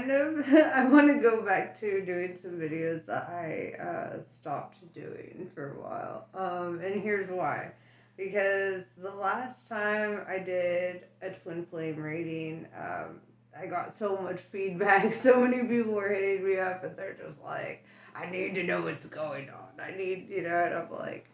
kind of, I want to go back to doing some videos that I stopped doing for a while. And here's why. Because the last time I did a twin flame reading, I got so much feedback. So many people were hitting me up, and they're just like, I need to know what's going on. I need, and I'm like,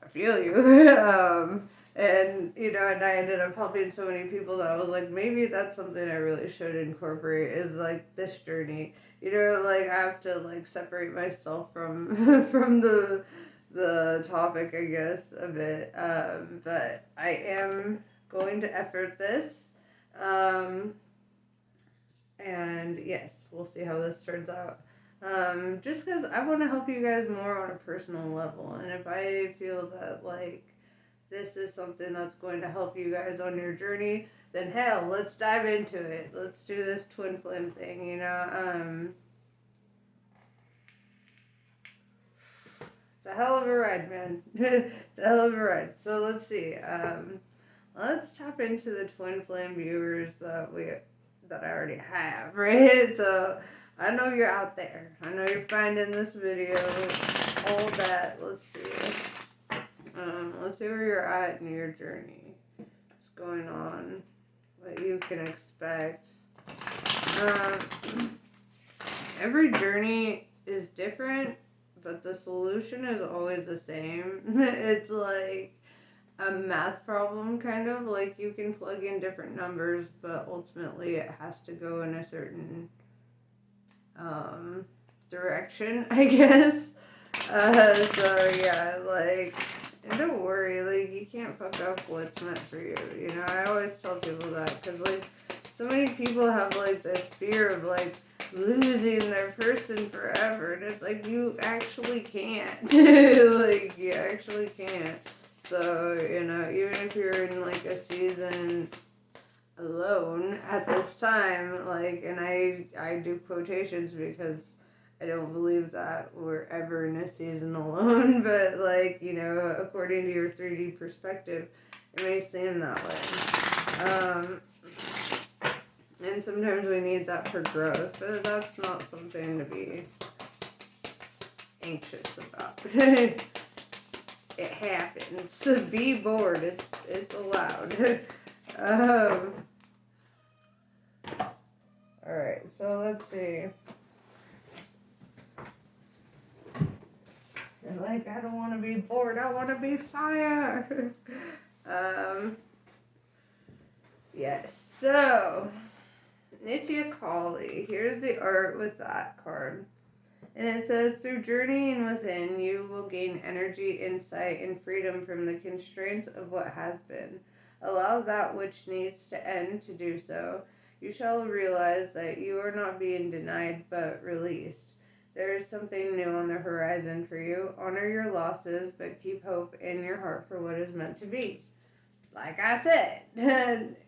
I feel you. And I ended up helping so many people that I was like, maybe that's something I really should incorporate is like this journey. Like I have to like separate myself from from the topic, I guess, a bit. But I am going to effort this. Um, and yes, we'll see how this turns out. Just because I want to help you guys more on a personal level. And if I feel that, like, this is something that's going to help you guys on your journey, then hell, let's dive into it. Let's do this twin flame thing. It's a hell of a ride, man. It's a hell of a ride. So let's see. Let's tap into the twin flame viewers that I already have, right? So I know you're out there. I know you're finding this video, all that. Let's see. Let's see where you're at in your journey. What's going on? What you can expect. Every journey is different, but the solution is always the same. It's like a math problem, kind of. Like you can plug in different numbers, but ultimately it has to go in a certain direction, I guess. So yeah, like, and don't worry, like, you can't fuck up what's meant for you. I always tell people that, because, like, so many people have, like, this fear of, like, losing their person forever, and it's like, you actually can't. Like, you actually can't. So, even if you're in, like, a season alone at this time, like, and I do quotations because I don't believe that we're ever in a season alone, but, like, according to your 3D perspective, it may seem that way. And sometimes we need that for growth, but that's not something to be anxious about. It happens. To be bored, it's allowed. Alright, so let's see. You're like, I don't want to be bored, I want to be fire. Yes, so, Nitya Kali, here's the art with that card. And it says, through journeying within, you will gain energy, insight, and freedom from the constraints of what has been. Allow that which needs to end to do so. You shall realize that you are not being denied, but released. There is something new on the horizon for you. Honor your losses, but keep hope in your heart for what is meant to be. Like I said,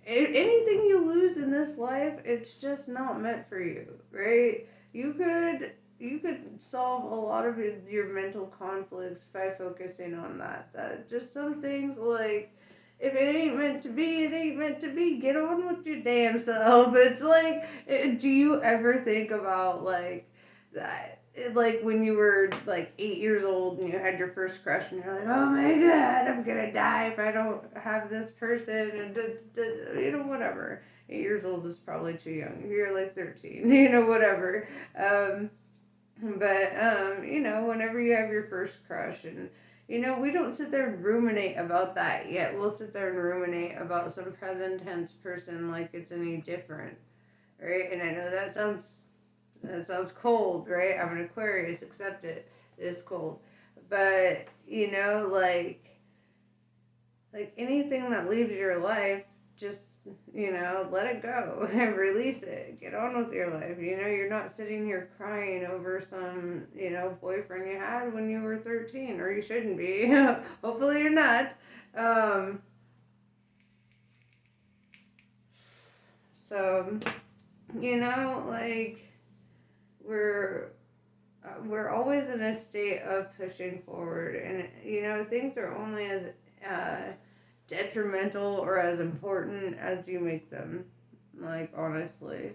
anything you lose in this life, it's just not meant for you, right? You could solve a lot of your mental conflicts by focusing on that. That just some things, like, if it ain't meant to be, it ain't meant to be. Get on with your damn self. It's like, do you ever think about, like, that? Like when you were like 8 years old and you had your first crush and you're like, oh my god, I'm gonna die if I don't have this person, and whatever. 8 years old is probably too young. If you're like 13, whatever. But whenever you have your first crush, and we don't sit there and ruminate about that yet. We'll sit there and ruminate about some present tense person like it's any different, right? And I know that sounds cold, right? I'm an Aquarius, accept it. It's cold. But, like anything that leaves your life, just, let it go and release it. Get on with your life. You're not sitting here crying over some, boyfriend you had when you were 13, or you shouldn't be. Hopefully you're not. So, like, we're always in a state of pushing forward, and things are only as detrimental or as important as you make them, like, honestly.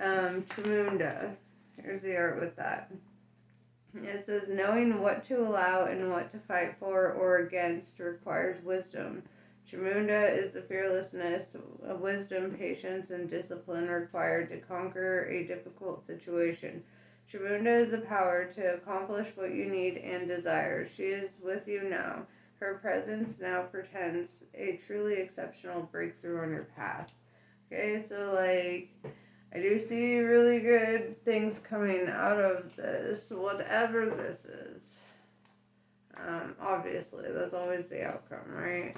Chamunda. Here's the art with that. It says, knowing what to allow and what to fight for or against requires wisdom. Chamunda is the fearlessness of wisdom, patience, and discipline required to conquer a difficult situation. Chamunda is the power to accomplish what you need and desire. She is with you now. Her presence now portends a truly exceptional breakthrough on your path. Okay, so I do see really good things coming out of this, whatever this is. Obviously, that's always the outcome, right?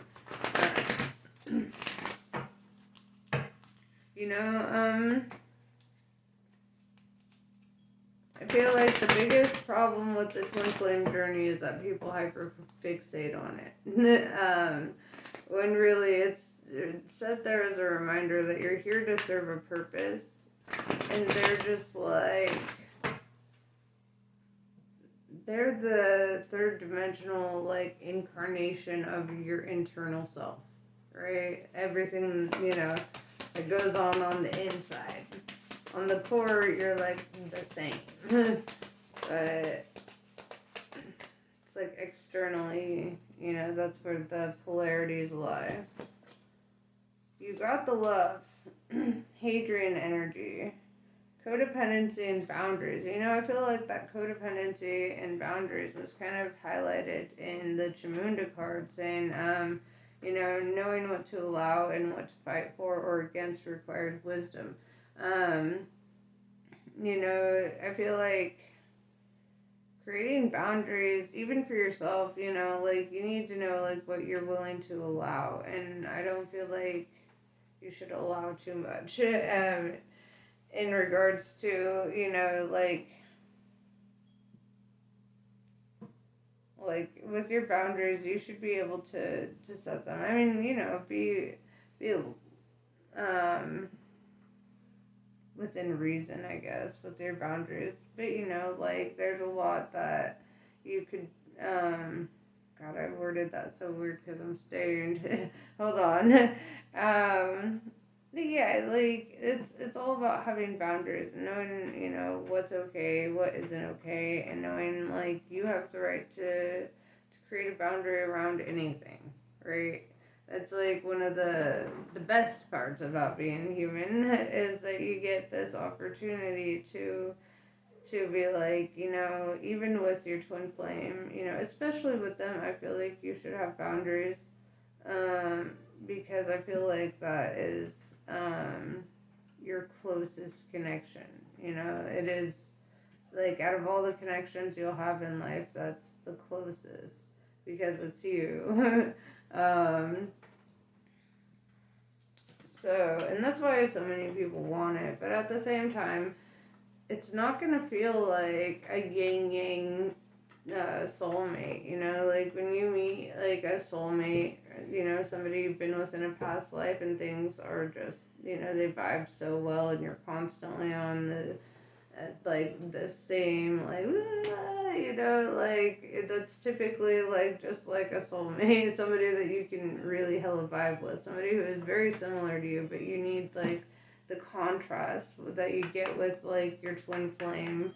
I feel like the biggest problem with the twin flame journey is that people hyperfixate on it. When really it's set there as a reminder that you're here to serve a purpose. And they're just they're the third dimensional, incarnation of your internal self, right? Everything, that goes on the inside. On the core, you're, the same. But it's, externally, that's where the polarities lie. You got the love. Hadrian energy. Codependency and boundaries. I feel like that codependency and boundaries was kind of highlighted in the Chamunda card, saying, knowing what to allow and what to fight for or against requires wisdom. I feel like creating boundaries, even for yourself, you need to know, what you're willing to allow. And I don't feel like you should allow too much. In regards to, with your boundaries, you should be able to set them. I mean, be within reason, I guess, with your boundaries. But, there's a lot that you could, God, I worded that so weird because I'm staring. Hold on. Yeah, it's all about having boundaries and knowing, what's okay, what isn't okay, and knowing, you have the right to create a boundary around anything, right? That's, one of the best parts about being human is that you get this opportunity to be even with your twin flame, especially with them, I feel like you should have boundaries, because I feel like that is your closest connection. It is out of all the connections you'll have in life, that's the closest because it's you. And that's why so many people want it, but at the same time, it's not gonna feel like a yin-yang soulmate, when you meet a soulmate, somebody you've been with in a past life and things are just, they vibe so well and you're constantly on the same, that's typically just a soulmate, somebody that you can really hella vibe with, somebody who is very similar to you, but you need the contrast that you get with your twin flame,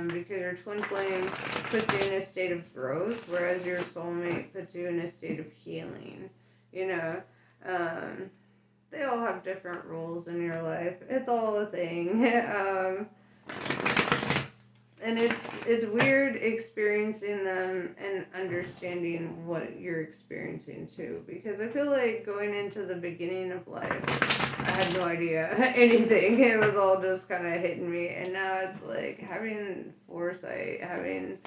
because your twin flame puts you in a state of growth, whereas your soulmate puts you in a state of healing. They all have different roles in your life. It's all a thing. And it's weird experiencing them and understanding what you're experiencing too, because I feel like going into the beginning of life, I had no idea anything. It was all just kind of hitting me, and now it's having foresight, having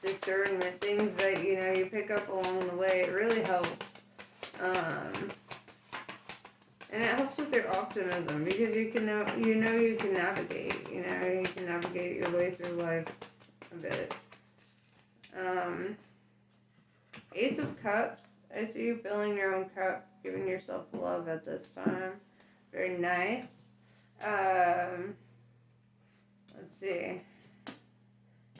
discernment, things that you pick up along the way. It really helps. And it helps with your optimism because you can you can navigate. You can navigate your way through life a bit. Ace of Cups. I see you filling your own cup, giving yourself love at this time. Very nice. Let's see.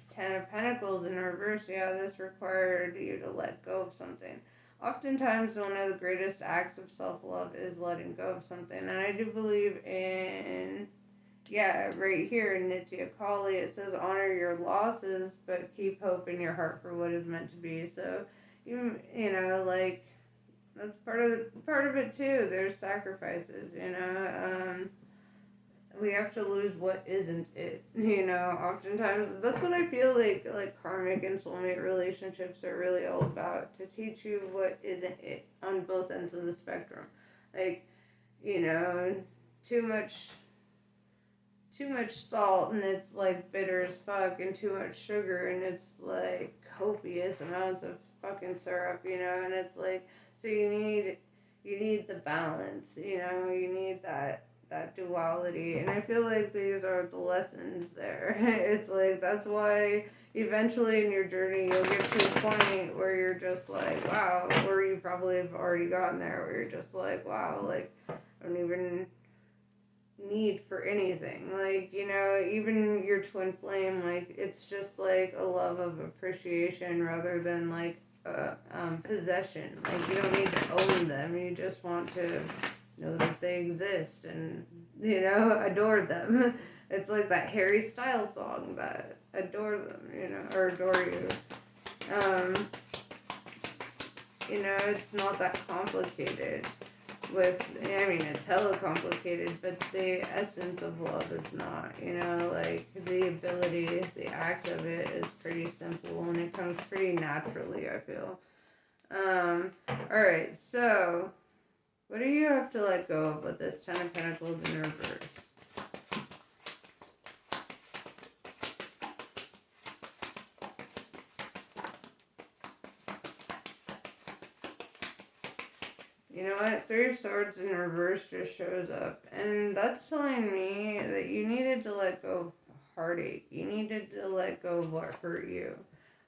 Ten of Pentacles in reverse. Yeah, this required you to let go of something. oftentimes one of the greatest acts of self-love is letting go of something. And I do believe in, yeah, right here in Nitya Kali, it says honor your losses, but keep hope in your heart for what is meant to be. So, you know, like, that's part of it too. There's sacrifices, you know. We have to lose what isn't it, you know. Oftentimes that's what I feel like karmic and soulmate relationships are really all about, to teach you what isn't it on both ends of the spectrum. Like, you know, too much salt and it's like bitter as fuck, and too much sugar and it's like copious amounts of fucking syrup, you know. And it's like, so you need the balance, you know. You need that duality, and I feel like these are the lessons there. It's like, that's why eventually in your journey you'll get to a point where you're just like, wow, or you probably have already gotten there, where you're just like, wow, like, I don't even need for anything. Like, you know, even your twin flame, like, it's just like a love of appreciation rather than like possession. Like, you don't need to own them, you just want to know that they exist and, you know, adore them. It's like that Harry Styles song, that adore them, you know, or adore you. You know, it's not that complicated. I mean, it's hella complicated, but the essence of love is not, you know. Like, the ability, the act of it is pretty simple, and it comes pretty naturally, I feel. Alright, so, what do you have to let go of with this Ten of Pentacles in reverse? You know what? Three of Swords in reverse just shows up. And that's telling me that you needed to let go of heartache. You needed to let go of what hurt you.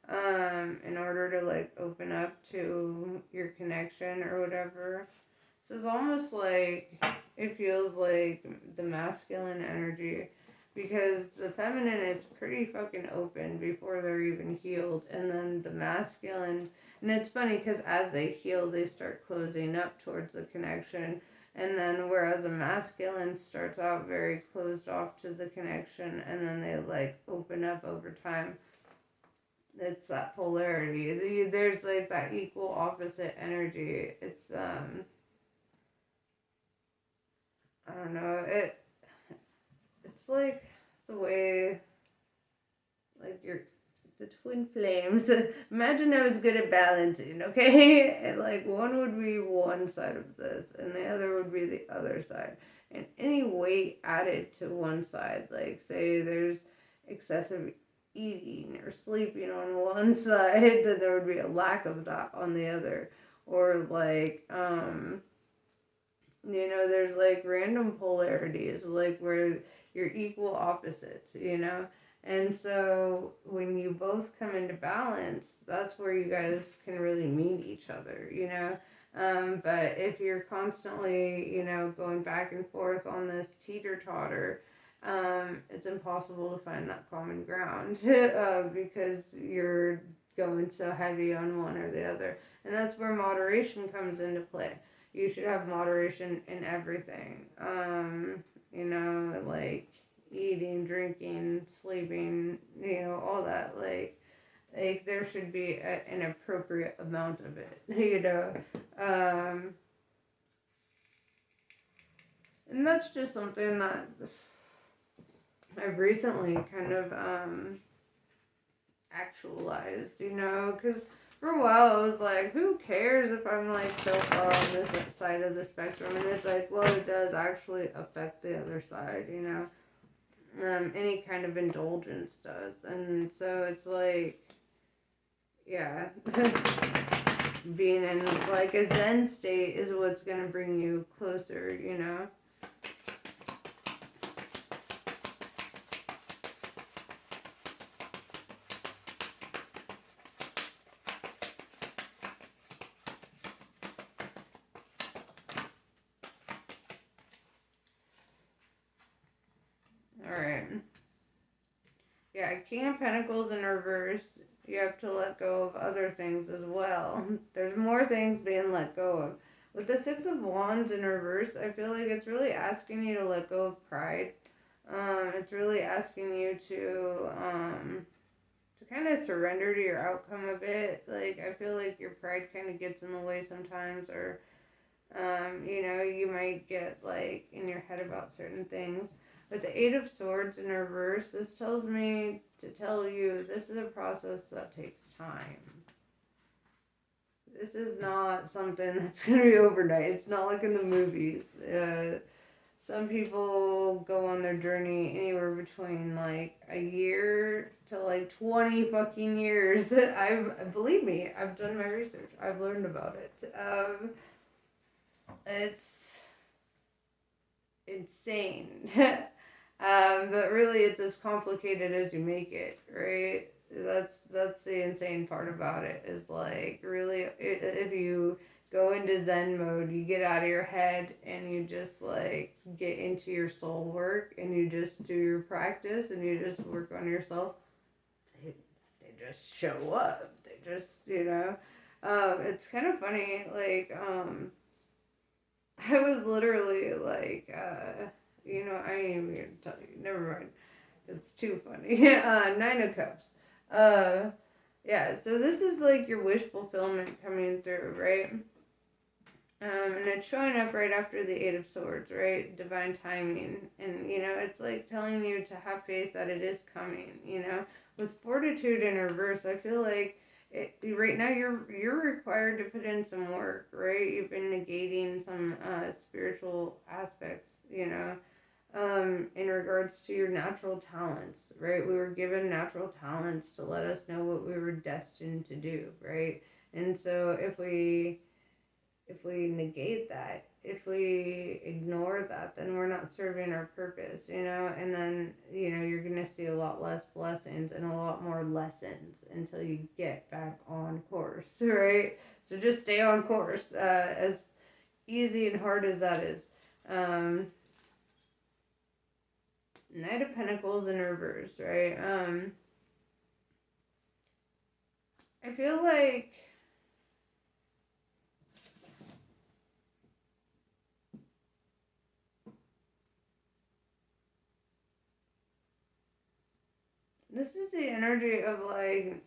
In order to, like, open up to your connection or whatever. So it's almost like, it feels like the masculine energy, because the feminine is pretty fucking open before they're even healed, and then the masculine, and it's funny because as they heal they start closing up towards the connection, and then whereas a masculine starts out very closed off to the connection, and then they like open up over time. It's that polarity. There's like that equal opposite energy. It's I don't know. It's like the way, like, the twin flames. Imagine I was good at balancing, okay? And like, one would be one side of this, and the other would be the other side. And any weight added to one side, like, say there's excessive eating or sleeping on one side, then there would be a lack of that on the other. Or like, you know, there's like random polarities, like where you're equal opposites, you know? And so when you both come into balance, that's where you guys can really meet each other, you know? But if you're constantly, you know, going back and forth on this teeter-totter, it's impossible to find that common ground because you're going so heavy on one or the other. And that's where moderation comes into play. You should have moderation in everything. You know, like eating, drinking, sleeping, you know, all that. Like there should be an appropriate amount of it, you know. And that's just something that I've recently kind of actualized, you know, because for a while I was like, who cares if I'm like so far on this side of the spectrum? And it's like, well, it does actually affect the other side, you know. Any kind of indulgence does. And so it's like, yeah, being in like a Zen state is what's going to bring you closer, you know. Alright. Yeah, King of Pentacles in reverse. You have to let go of other things as well. There's more things being let go of. With the Six of Wands in reverse, I feel like it's really asking you to let go of pride. It's really asking you to kind of surrender to your outcome a bit. Like, I feel like your pride kind of gets in the way sometimes, or you might get like in your head about certain things. With the Eight of Swords in reverse, this tells me to tell you this is a process that takes time. This is not something that's going to be overnight. It's not like in the movies. Some people go on their journey anywhere between like a year to like 20 fucking years. Believe me, I've done my research. I've learned about it. It's insane. But really, it's as complicated as you make it, right? That's the insane part about it. Is like really, if you go into Zen mode, you get out of your head and you just like get into your soul work and you just do your practice and you just work on yourself. They just show up. They just it's kind of funny. Like I was literally like, I ain't even gonna tell you. Never mind. It's too funny. Nine of Cups. Yeah, so this is like your wish fulfillment coming through, right? And it's showing up right after the Eight of Swords, right? Divine timing. And, it's like telling you to have faith that it is coming. With Fortitude in reverse, I feel like right now you're required to put in some work, right? You've been negating some spiritual aspects, in regards to your natural talents, right? We were given natural talents to let us know what we were destined to do, right? And so if we negate that, if we ignore that, then we're not serving our purpose, and then, you're going to see a lot less blessings and a lot more lessons until you get back on course, right? So just stay on course, as easy and hard as that is. Knight of Pentacles in reverse, right? I feel like this is the energy of like,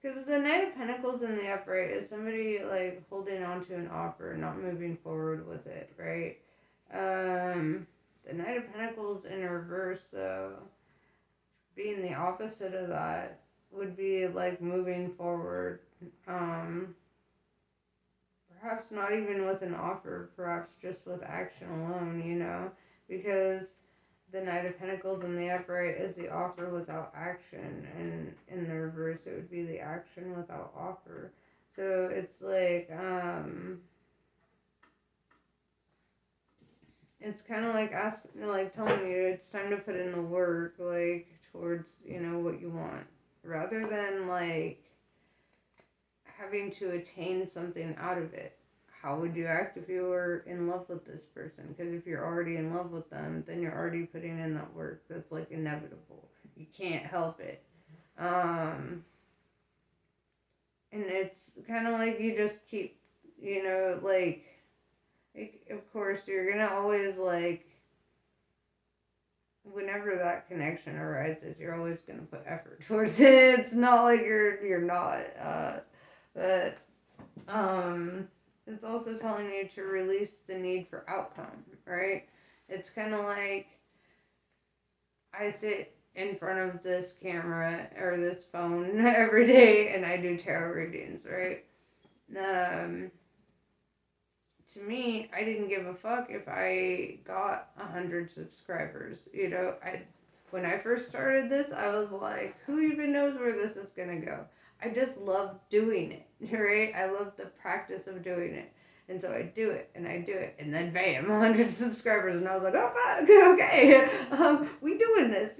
because the Knight of Pentacles in the upright is somebody like holding on to an offer, not moving forward with it, right? The Knight of Pentacles in reverse, though, being the opposite of that, would be like moving forward. Perhaps not even with an offer, perhaps just with action alone, because the Knight of Pentacles in the upright is the offer without action, and in the reverse it would be the action without offer. So it's like, it's kind of like telling you it's time to put in the work, like towards what you want, rather than like having to attain something out of it. How would you act if you were in love with this person? Because if you're already in love with them, then you're already putting in that work. That's like inevitable. You can't help it. And it's kind of like you just keep, of course, you're gonna always like, whenever that connection arises, you're always gonna put effort towards it. It's not like you're not. But it's also telling you to release the need for outcome, right? It's kind of like I sit in front of this camera or this phone every day and I do tarot readings, right? To me, I didn't give a fuck if I got 100 subscribers. When I first started this, I was like, who even knows where this is gonna go? I just love doing it, right? I love the practice of doing it. And so I do it, and then bam, 100 subscribers, and I was like, oh fuck, okay, we doing this.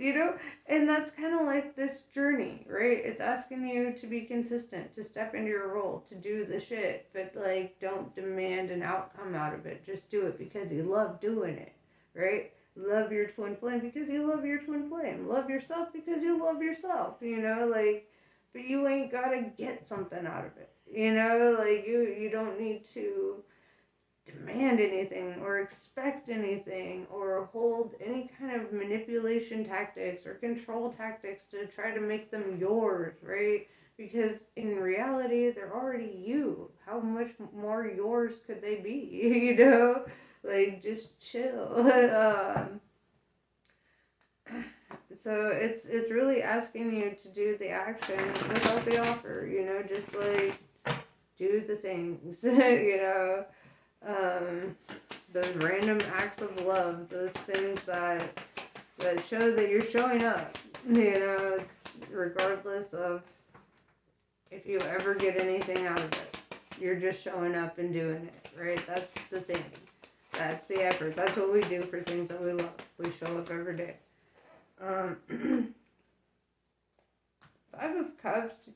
And that's kind of like this journey, right? It's asking you to be consistent, to step into your role, to do the shit, but like don't demand an outcome out of it. Just do it because you love doing it, right? Love your twin flame because you love your twin flame. Love yourself because you love yourself, but you ain't gotta get something out of it. You don't need to demand anything or expect anything or hold any kind of manipulation tactics or control tactics to try to make them yours, right? Because in reality, they're already you. How much more yours could they be? Just chill. So it's really asking you to do the action without the offer. Just do the things. Um, those random acts of love, those things that show that you're showing up, regardless of if you ever get anything out of it. You're just showing up and doing it, right? That's the thing. That's the effort. That's what we do for things that we love. We show up every day. Five of Cups.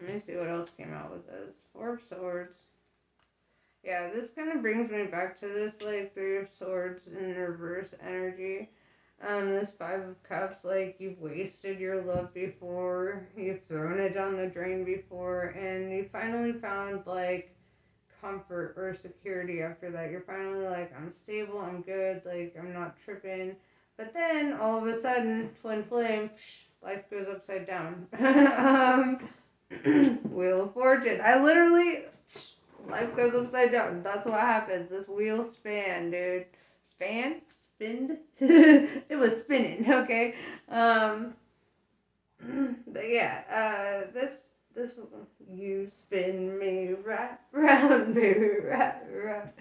Let me see what else came out with this. Four of Swords. Yeah, this kind of brings me back to this, Three of Swords in reverse energy. This Five of Cups, you've wasted your love before, you've thrown it down the drain before, and you finally found, comfort or security after that. You're finally I'm stable, I'm good, I'm not tripping. But then, all of a sudden, twin flame, life goes upside down. Wheel of Fortune. Life goes upside down. That's what happens. This wheel span, dude. Spinned? It was spinning, okay? But yeah, this, you spin me right round, baby, right round.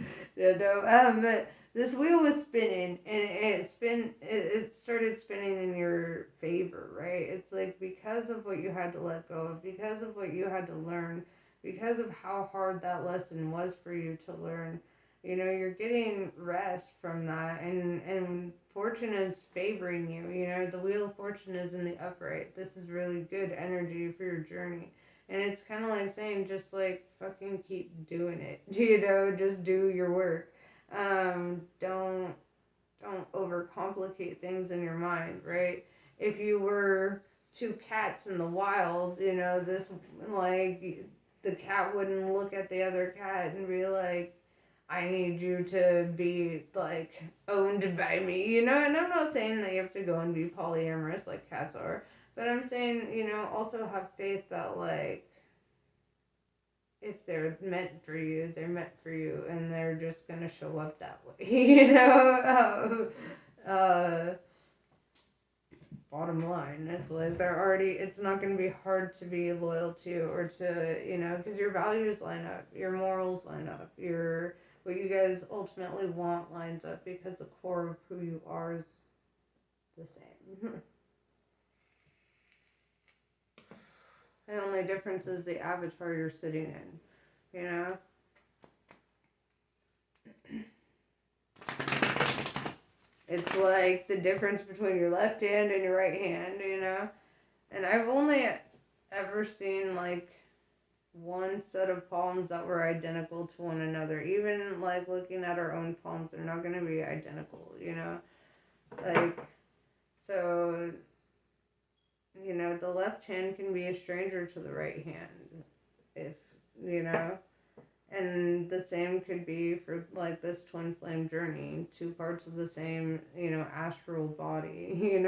But this wheel was spinning, and it started spinning in your favor, right? It's because of what you had to let go of, because of what you had to learn, because of how hard that lesson was for you to learn. You're getting rest from that, and fortune is favoring you. The wheel of fortune is in the upright. This is really good energy for your journey. And it's kind of like saying, just fucking keep doing it. Just do your work. Don't overcomplicate things in your mind, right? If you were two cats in the wild, this, the cat wouldn't look at the other cat and be like, I need you to be owned by me, and I'm not saying that you have to go and be polyamorous like cats are, but I'm saying, also have faith that if they're meant for you, they're meant for you, and they're just gonna show up that way, bottom line, it's it's not going to be hard to be loyal to, or to, because your values line up, your morals line up, what you guys ultimately want lines up, because the core of who you are is the same. The only difference is the avatar you're sitting in, It's the difference between your left hand and your right hand, And I've only ever seen one set of palms that were identical to one another. Even looking at our own palms, they're not going to be identical, So, the left hand can be a stranger to the right hand, if, and the same could be for this twin flame journey, two parts of the same, astral body,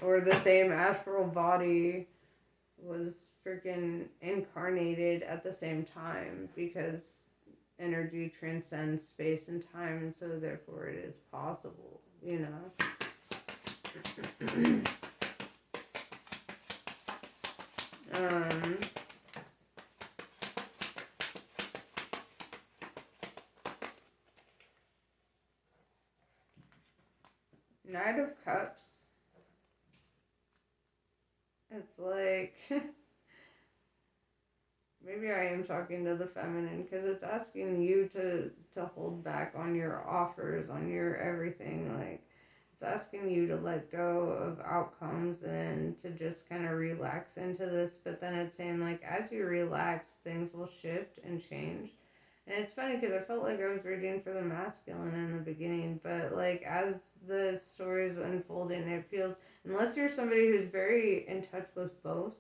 or the same astral body was freaking incarnated at the same time, because energy transcends space and time, and so therefore it is possible, Knight of Cups. It's maybe I am talking to the feminine, because it's asking you to hold back on your offers, on your everything. It's asking you to let go of outcomes and to just kind of relax into this. But then it's saying, like, as you relax, things will shift and change. And it's funny because I felt like I was reading for the masculine in the beginning, but like as the story is unfolding, it feels, unless you're somebody who's very in touch with both,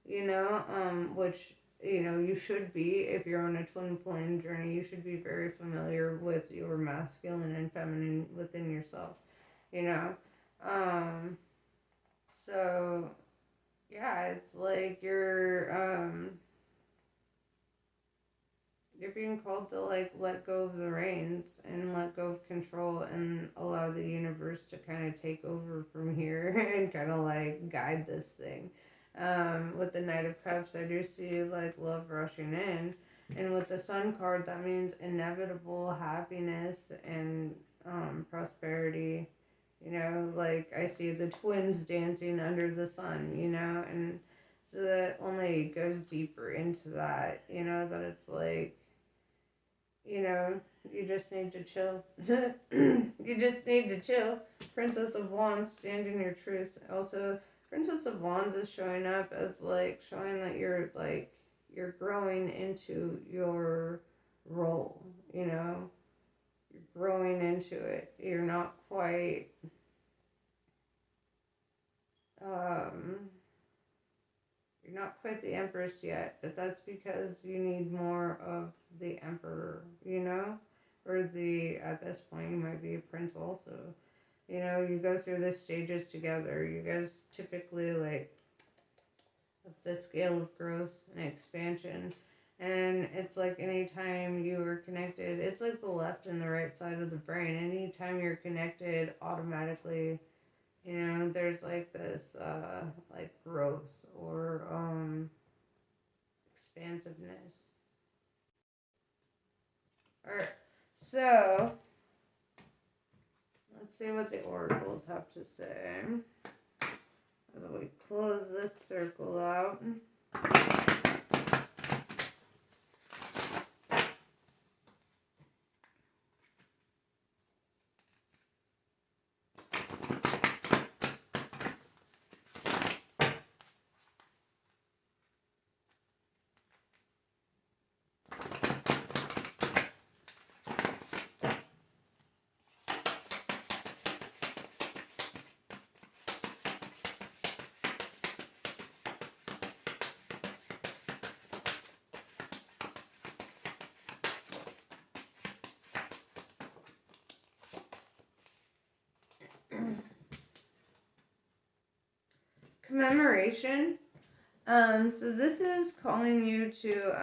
which you should be if you're on a twin flame journey. You should be very familiar with your masculine and feminine within yourself, you know. Um, so yeah, it's like you're being called to like let go of the reins and let go of control and allow the universe to kind of take over from here and kind of like guide this thing. With the Knight of Cups, I do see like love rushing in, and with the Sun card, that means inevitable happiness and prosperity. Like I see the twins dancing under the sun. And so that only goes deeper into that. That it's like you know, you just need to chill. You just need to chill. Princess of Wands, stand in your truth. Also, Princess of Wands is showing up as like showing that you're growing into your role. You're growing into it. Um, you're not quite the Empress yet, but that's because you need more of the Emperor. Or at this point, you might be a prince also. You go through the stages together. You guys typically, like, have the scale of growth and expansion. And it's like anytime you are connected, it's like the left and the right side of the brain. Anytime you're connected, automatically, there's like this, like growth or expansiveness. Alright, so let's see what the oracles have to say as we close this circle out. Commemoration. So this is calling you to,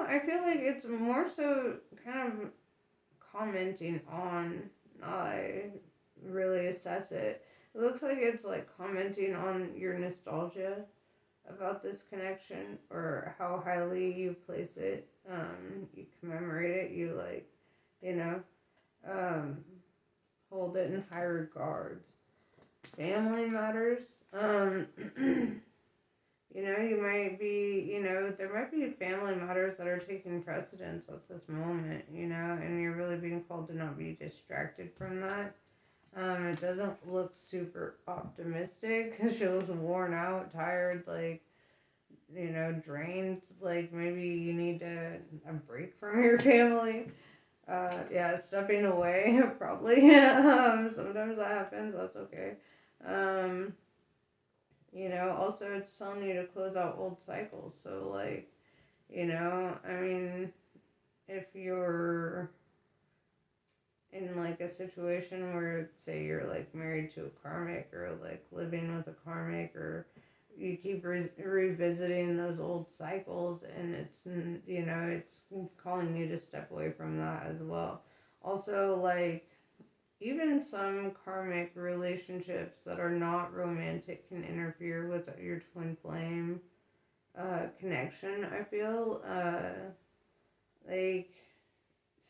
I feel like it's more so kind of commenting on, I really assess it. It looks like it's like commenting on your nostalgia about this connection or how highly you place it. You commemorate it, you like, you know, um, hold it in high regards. Family matters. You might be, there might be family matters that are taking precedence at this moment, and you're really being called to not be distracted from that. It doesn't look super optimistic. She looks worn out, tired, like, drained. Like maybe you need a break from your family. Yeah, stepping away, probably. Sometimes that happens, that's okay. Um, also it's telling you to close out old cycles. So, like, I mean, if you're in like a situation where, say, you're like married to a karmic or like living with a karmic, or you keep revisiting those old cycles, and it's calling you to step away from that as well. Also, like, even some karmic relationships that are not romantic can interfere with your twin flame connection, I feel. Like,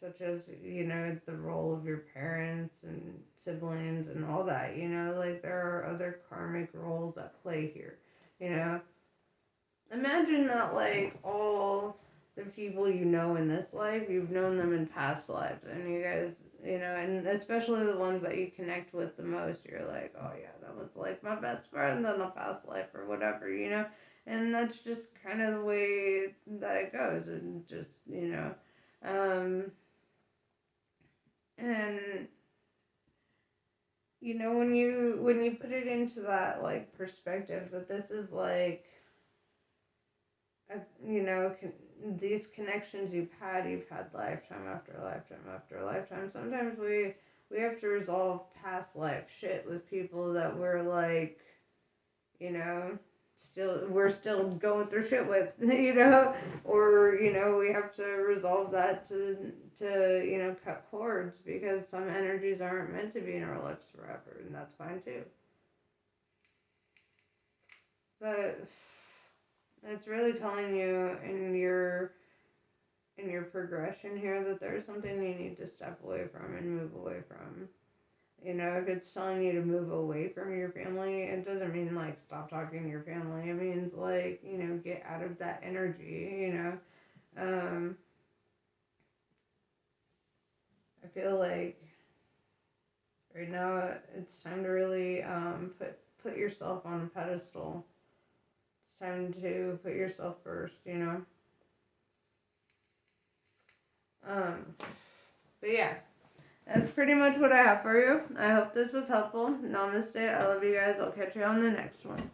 such as, the role of your parents and siblings and all that, like there are other karmic roles at play here, you know. Imagine that, like, all the people you know in this life, you've known them in past lives, and you guys, and especially the ones that you connect with the most, you're like, oh yeah, that was like my best friend in a past life or whatever, and that's just kind of the way that it goes, and just, and when you put it into that like perspective that this is like a, these connections you've had lifetime after lifetime after lifetime. Sometimes we have to resolve past life shit with people that we're like, you know we're still going through shit with, or we have to resolve that to cut cords, because some energies aren't meant to be in our lives forever, and that's fine too. But it's really telling you in your progression here that there's something you need to step away from and move away from. If it's telling you to move away from your family, it doesn't mean like stop talking to your family. It means like, get out of that energy. Um, I feel like right now it's time to really put yourself on a pedestal. It's time to put yourself first. Um, but yeah, that's pretty much what I have for you. I hope this was helpful. Namaste. I love you guys. I'll catch you on the next one.